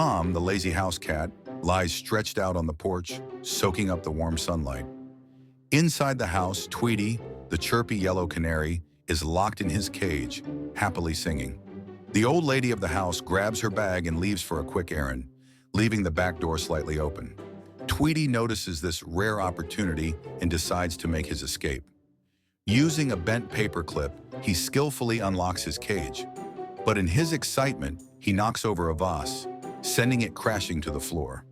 Tom, the lazy house cat, lies stretched out on the porch, soaking up the warm sunlight. Inside the house, Tweety, the chirpy yellow canary, is locked in his cage, happily singing. The old lady of the house grabs her bag and leaves for a quick errand, leaving the back door slightly open. Tweety notices this rare opportunity and decides to make his escape. Using a bent paper clip, he skillfully unlocks his cage. But in his excitement, he knocks over a vase, sending it crashing to the floor.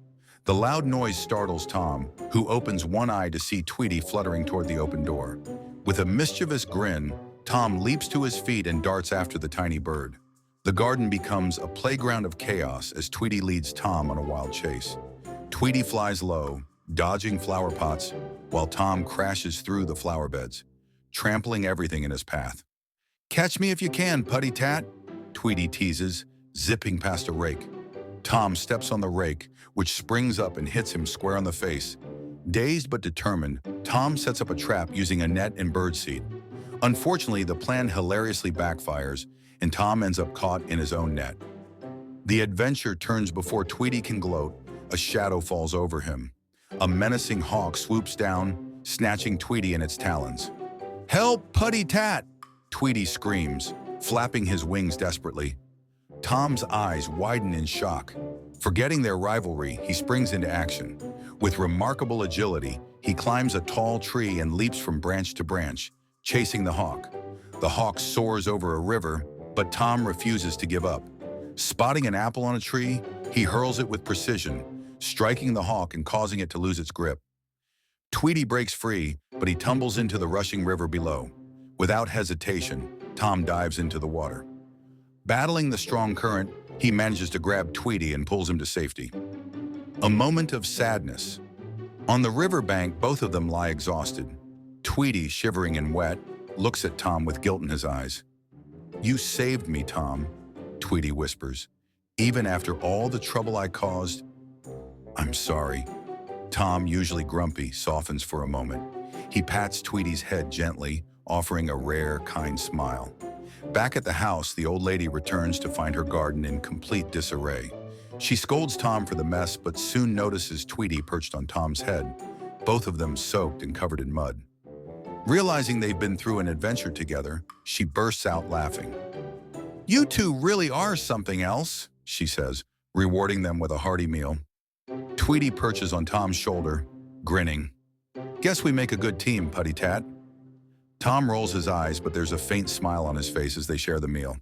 The loud noise startles Tom, who opens one eye to see Tweety fluttering toward the open door. With a mischievous grin, Tom leaps to his feet and darts after the tiny bird. The garden becomes a playground of chaos as Tweety leads Tom on a wild chase. Tweety flies low, dodging flower pots, while Tom crashes through the flower beds, trampling everything in his path. "Catch me if you can, Putty Tat," Tweety teases, zipping past a rake. Tom steps on the rake, which springs up and hits him square on the face. Dazed but determined, Tom sets up a trap using a net and birdseed. Unfortunately, the plan hilariously backfires, and Tom ends up caught in his own net. The adventure turns before Tweety can gloat. A shadow falls over him. A menacing hawk swoops down, snatching Tweety in its talons. "Help, Putty Tat!" Tweety screams, flapping his wings desperately. Tom's eyes widen in shock. Forgetting their rivalry, he springs into action. With remarkable agility, he climbs a tall tree and leaps from branch to branch, chasing the hawk. The hawk soars over a river, but Tom refuses to give up. Spotting an apple on a tree, he hurls it with precision, striking the hawk and causing it to lose its grip. Tweety breaks free, but he tumbles into the rushing river below. Without hesitation, Tom dives into the water. Battling the strong current, he manages to grab Tweety and pulls him to safety. A moment of sadness. On the riverbank, both of them lie exhausted. Tweety, shivering and wet, looks at Tom with guilt in his eyes. "You saved me, Tom," Tweety whispers. "Even after all the trouble I caused." "I'm sorry." Tom, usually grumpy, softens for a moment. He pats Tweety's head gently, offering a rare, kind smile. Back at the house, the old lady returns to find her garden in complete disarray. She scolds Tom for the mess, but soon notices Tweety perched on Tom's head, both of them soaked and covered in mud. Realizing they've been through an adventure together, she bursts out laughing. "You two really are something else," she says, rewarding them with a hearty meal. Tweety perches on Tom's shoulder, grinning. "Guess we make a good team, Putty Tat." Tom rolls his eyes, but there's a faint smile on his face as they share the meal.